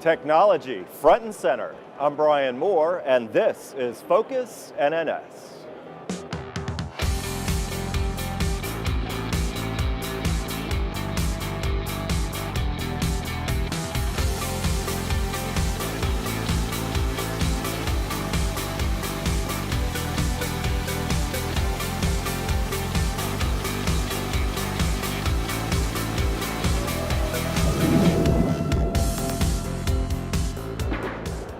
Technology front and center. I'm Brian Moore, and this is Focus NNS.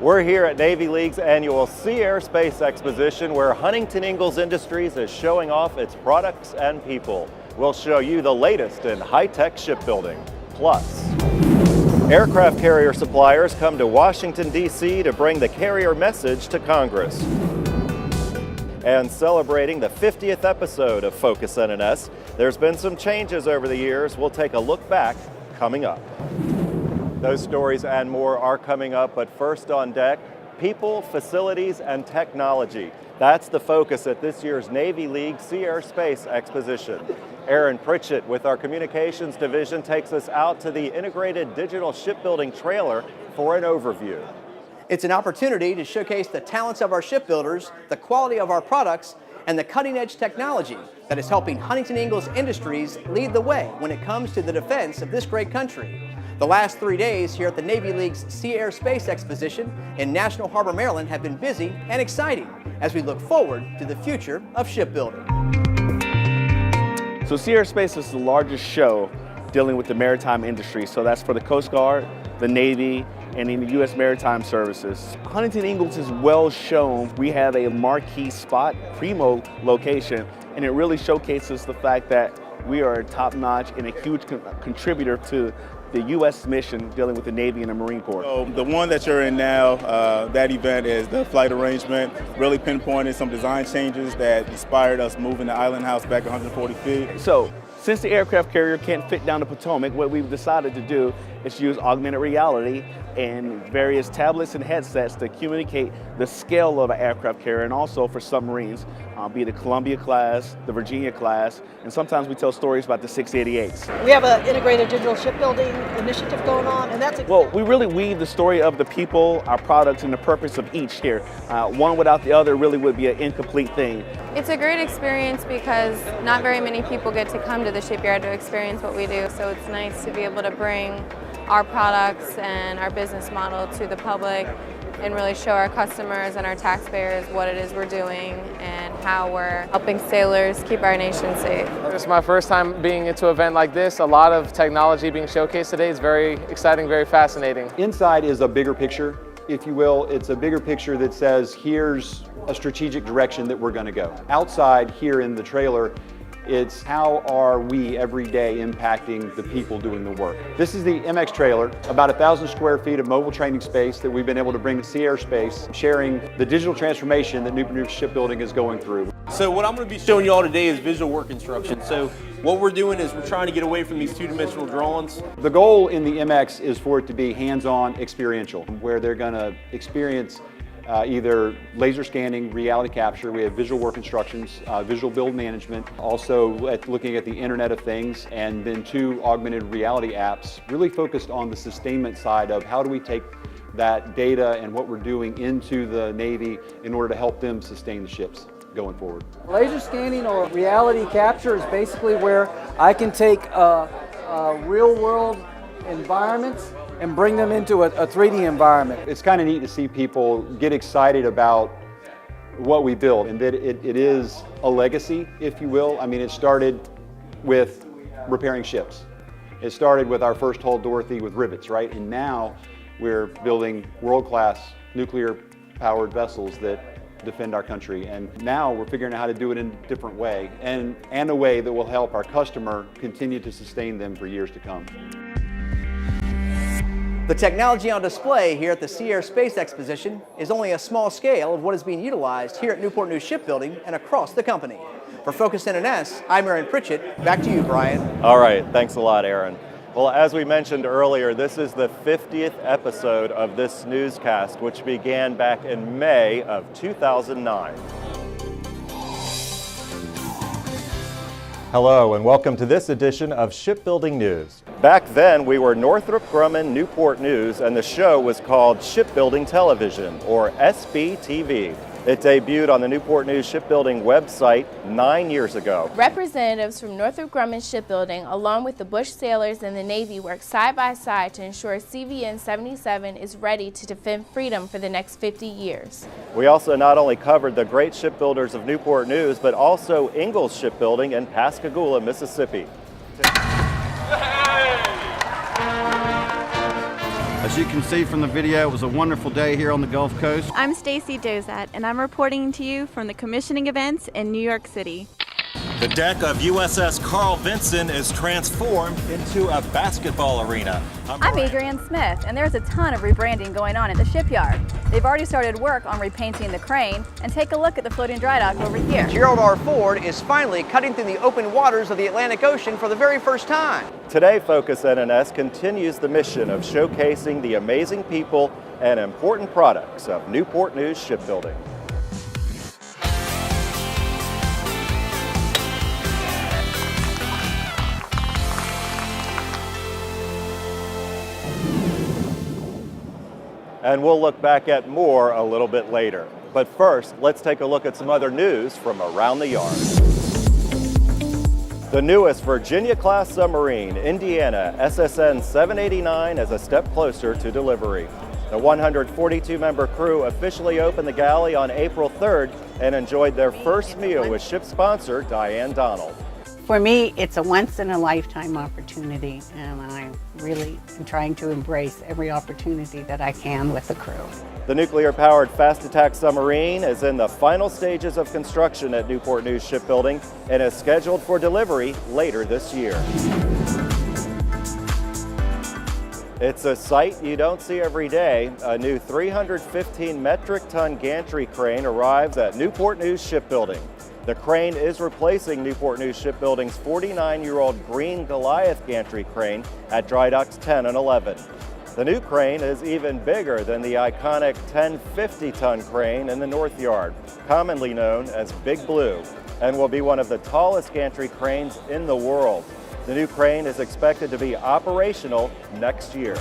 We're here at Navy League's annual Sea Air Space Exposition, where Huntington Ingalls Industries is showing off its products and people. We'll show you the latest in high-tech shipbuilding. Plus, aircraft carrier suppliers come to Washington, D.C. to bring the carrier message to Congress. And celebrating the 50th episode of Focus NNS, there's been some changes over the years. We'll take a look back coming up. Those stories and more are coming up, but first on deck, people, facilities, and technology. That's the focus at this year's Navy League Sea Air Space Exposition. Aaron Pritchett with our communications division takes us out to the integrated digital shipbuilding trailer for an overview. It's an opportunity to showcase the talents of our shipbuilders, the quality of our products, and the cutting-edge technology that is helping Huntington Ingalls Industries lead the way when it comes to the defense of this great country. The last 3 days here at the Navy League's Sea Air Space Exposition in National Harbor, Maryland have been busy and exciting as we look forward to the future of shipbuilding. So Sea Air Space is the largest show dealing with the maritime industry. So that's for the Coast Guard, the Navy, and in the U.S. Maritime Services. Huntington Ingalls is well shown. We have a marquee spot, primo location, and it really showcases the fact that we are top-notch and a huge contributor to the U.S. mission dealing with the Navy and the Marine Corps. So the one that you're in now, that event is the flight arrangement, really pinpointing some design changes that inspired us moving the Island House back 140 feet. So, since the aircraft carrier can't fit down the Potomac, what we've decided to do is use augmented reality and various tablets and headsets to communicate the scale of an aircraft carrier, and also for submarines, be it the Columbia class, the Virginia class, and sometimes we tell stories about the 688s. We have an integrated digital shipbuilding initiative going on, and that's Well, we really weave the story of the people, our products, and the purpose of each here. One without the other really would be an incomplete thing. It's a great experience because not very many people get to come to the shipyard to experience what we do, so it's nice to be able to bring our products and our business model to the public and really show our customers and our taxpayers what it is we're doing and how we're helping sailors keep our nation safe. It's my first time being into an event like this. A lot of technology being showcased today is very exciting, very fascinating. Inside is a bigger picture, if you will. It's a bigger picture that says, here's a strategic direction that we're going to go. Outside here in the trailer, it's how are we every day impacting the people doing the work. This is the MX trailer, about 1,000 square feet of mobile training space that we've been able to bring to Sea Air Space, sharing the digital transformation that Newport Shipbuilding is going through. So what I'm going to be showing you all today is visual work instruction. So what we're doing is we're trying to get away from these two-dimensional drawings. The goal in the MX is for it to be hands-on experiential, where they're going to experience either laser scanning, reality capture. We have visual work instructions, visual build management, also looking at the Internet of Things, and then 2 augmented reality apps really focused on the sustainment side of how do we take that data and what we're doing into the Navy in order to help them sustain the ships going forward. Laser scanning or reality capture is basically where I can take real-world environments and bring them into a 3D environment. It's kind of neat to see people get excited about what we build, and that it is a legacy, if you will. I mean, it started with repairing ships. It started with our first hull Dorothy with rivets, right? And now we're building world-class nuclear-powered vessels that defend our country. And now we're figuring out how to do it in a different way, and a way that will help our customer continue to sustain them for years to come. The technology on display here at the Sea Air Space Exposition is only a small scale of what is being utilized here at Newport News Shipbuilding and across the company. For Focus NNS, I'm Aaron Pritchett. Back to you, Brian. All right, thanks a lot, Aaron. Well, as we mentioned earlier, this is the 50th episode of this newscast, which began back in May of 2009. Hello and welcome to this edition of Shipbuilding News. Back then we were Northrop Grumman Newport News and the show was called Shipbuilding Television, or SBTV. It debuted on the Newport News Shipbuilding website 9 years ago. Representatives from Northrop Grumman Shipbuilding, along with the Bush sailors and the Navy, work side by side to ensure CVN 77 is ready to defend freedom for the next 50 years. We also not only covered the great shipbuilders of Newport News, but also Ingalls Shipbuilding in Pascagoula, Mississippi. As you can see from the video, it was a wonderful day here on the Gulf Coast. I'm Stacy Dozat, and I'm reporting to you from the commissioning events in New York City. The deck of USS Carl Vinson is transformed into a basketball arena. I'm Adrienne Smith, and there's a ton of rebranding going on at the shipyard. They've already started work on repainting the crane, and take a look at the floating dry dock over here. Gerald R. Ford is finally cutting through the open waters of the Atlantic Ocean for the very first time. Today, Focus NNS continues the mission of showcasing the amazing people and important products of Newport News Shipbuilding. And we'll look back at more a little bit later. But first, let's take a look at some other news from around the yard. The newest Virginia-class submarine, Indiana SSN 789, is a step closer to delivery. The 142-member crew officially opened the galley on April 3rd and enjoyed their first meal with ship sponsor Diane Donald. For me, it's a once-in-a-lifetime opportunity, and I really am trying to embrace every opportunity that I can with the crew. The nuclear-powered fast attack submarine is in the final stages of construction at Newport News Shipbuilding and is scheduled for delivery later this year. It's a sight you don't see every day. A new 315 metric ton gantry crane arrives at Newport News Shipbuilding. The crane is replacing Newport News Shipbuilding's 49-year-old green Goliath gantry crane at dry docks 10 and 11. The new crane is even bigger than the iconic 1050-ton crane in the North Yard, commonly known as Big Blue, and will be one of the tallest gantry cranes in the world. The new crane is expected to be operational next year.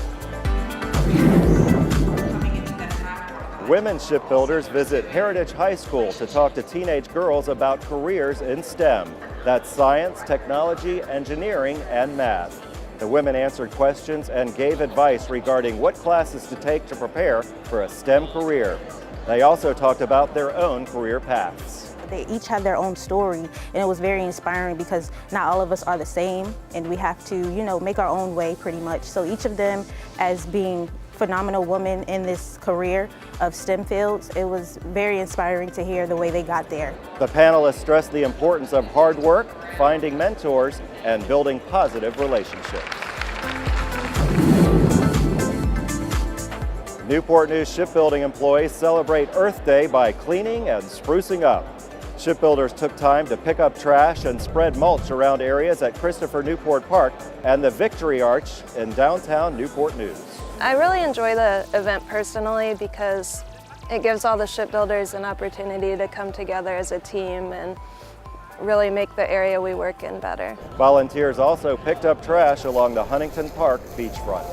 Women shipbuilders visit Heritage High School to talk to teenage girls about careers in STEM. That's science, technology, engineering, and math. The women answered questions and gave advice regarding what classes to take to prepare for a STEM career. They also talked about their own career paths. They each have their own story, and it was very inspiring because not all of us are the same, and we have to, make our own way pretty much. So each of them, as being phenomenal women in this career of STEM fields, it was very inspiring to hear the way they got there. The panelists stressed the importance of hard work, finding mentors, and building positive relationships. Newport News Shipbuilding employees celebrate Earth Day by cleaning and sprucing up. Shipbuilders took time to pick up trash and spread mulch around areas at Christopher Newport Park and the Victory Arch in downtown Newport News. I really enjoy the event personally because it gives all the shipbuilders an opportunity to come together as a team and really make the area we work in better. Volunteers also picked up trash along the Huntington Park beachfront.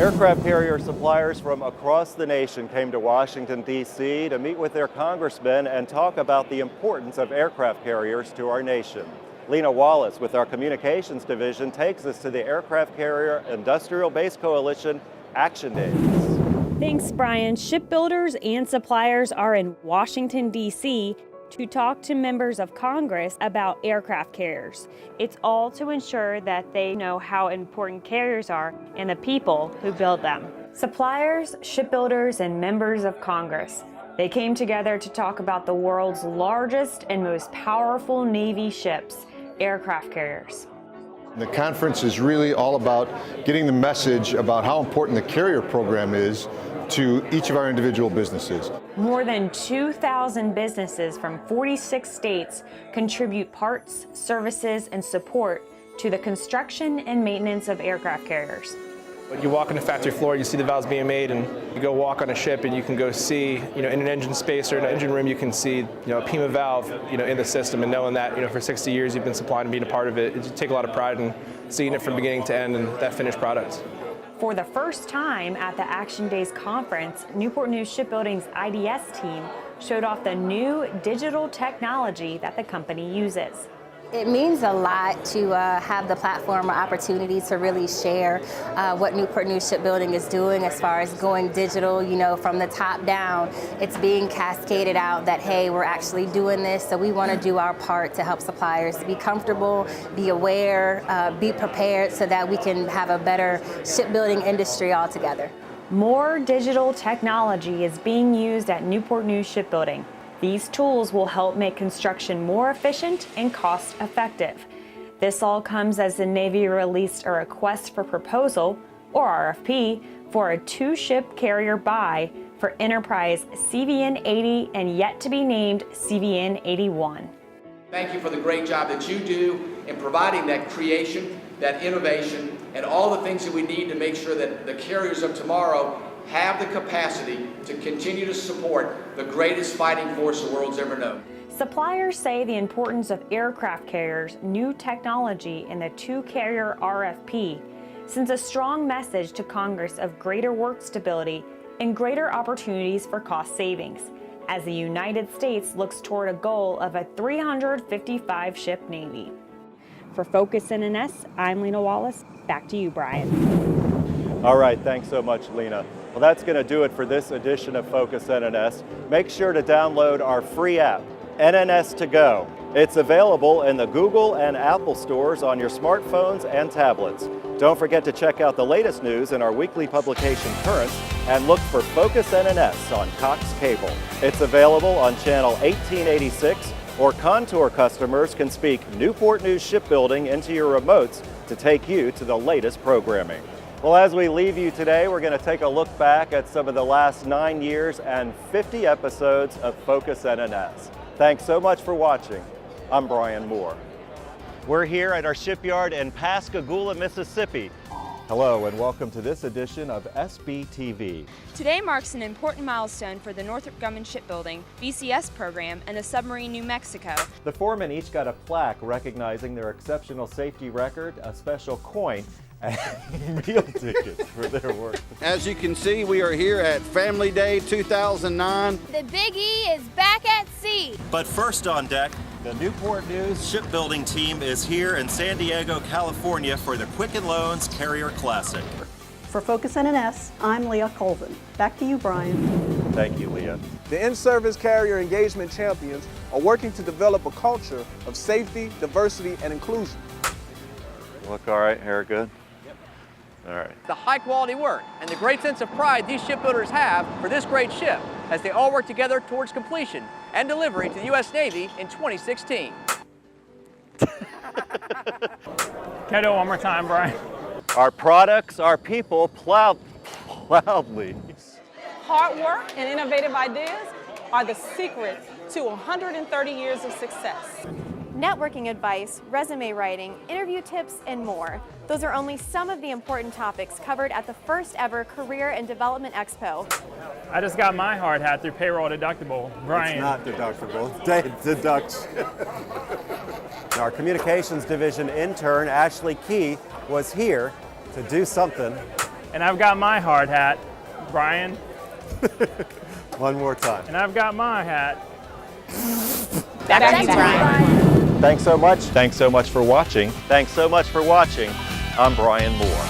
Aircraft carrier suppliers from across the nation came to Washington, D.C. to meet with their congressmen and talk about the importance of aircraft carriers to our nation. Lena Wallace with our Communications Division takes us to the Aircraft Carrier Industrial Base Coalition Action Days. Thanks, Brian. Shipbuilders and suppliers are in Washington, D.C. to talk to members of Congress about aircraft carriers. It's all to ensure that they know how important carriers are and the people who build them. Suppliers, shipbuilders, and members of Congress. They came together to talk about the world's largest and most powerful Navy ships, aircraft carriers. The conference is really all about getting the message about how important the carrier program is to each of our individual businesses. More than 2,000 businesses from 46 states contribute parts, services, and support to the construction and maintenance of aircraft carriers. You walk on the factory floor, you see the valves being made, and you go walk on a ship and you can go see, in an engine space or in an engine room, you can see, a Pima valve, in the system, and knowing that, for 60 years you've been supplying and being a part of it, you take a lot of pride in seeing it from beginning to end and that finished product. For the first time at the Action Days conference, Newport News Shipbuilding's IDS team showed off the new digital technology that the company uses. It means a lot to have the platform or opportunity to really share what Newport News Shipbuilding is doing as far as going digital, from the top down. It's being cascaded out that, hey, we're actually doing this, so we want to do our part to help suppliers be comfortable, be aware, be prepared so that we can have a better shipbuilding industry altogether. More digital technology is being used at Newport News Shipbuilding. These tools will help make construction more efficient and cost-effective. This all comes as the Navy released a request for proposal, or RFP, for a 2-ship carrier buy for Enterprise CVN-80 and yet-to-be-named CVN-81. Thank you for the great job that you do in providing that creation, that innovation, and all the things that we need to make sure that the carriers of tomorrow have the capacity to continue to support the greatest fighting force the world's ever known. Suppliers say the importance of aircraft carriers' new technology in the 2-carrier RFP sends a strong message to Congress of greater work stability and greater opportunities for cost savings, as the United States looks toward a goal of a 355-ship Navy. For Focus NNS, I'm Lena Wallace. Back to you, Brian. All right, thanks so much, Lena. Well, that's going to do it for this edition of Focus NNS. Make sure to download our free app, NNS To Go. It's available in the Google and Apple stores on your smartphones and tablets. Don't forget to check out the latest news in our weekly publication, Currents, and look for Focus NNS on Cox Cable. It's available on channel 1886, or Contour customers can speak Newport News Shipbuilding into your remotes to take you to the latest programming. Well, as we leave you today, we're going to take a look back at some of the last 9 years and 50 episodes of Focus NNS. Thanks so much for watching. I'm Brian Moore. We're here at our shipyard in Pascagoula, Mississippi. Hello and welcome to this edition of SBTV. Today marks an important milestone for the Northrop Grumman Shipbuilding BCS program and the submarine New Mexico. The foremen each got a plaque recognizing their exceptional safety record, a special coin, and meal tickets for their work. As you can see, we are here at Family Day 2009. The Big E is back at sea. But first on deck, the Newport News Shipbuilding team is here in San Diego, California for the Quicken Loans Carrier Classic. For Focus NNS, I'm Leah Colvin. Back to you, Brian. Thank you, Leah. The in-service carrier engagement champions are working to develop a culture of safety, diversity, and inclusion. Look all right, hair good? All right. The high quality work and the great sense of pride these shipbuilders have for this great ship as they all work together towards completion and delivery to the U.S. Navy in 2016. Can I do it one more time, Brian? Our products, our people, proudly. Hard work and innovative ideas are the secret to 130 years of success. Networking advice, resume writing, interview tips, and more. Those are only some of the important topics covered at the first ever Career and Development Expo. I just got my hard hat through payroll deductible. Brian. It's not deductible, it's deduction. Our communications division intern, Ashley Key, was here to do something. And I've got my hard hat, Brian. One more time. And I've got my hat. Back to you, Brian. Thanks so much. Thanks so much for watching. Thanks so much for watching. I'm Brian Moore.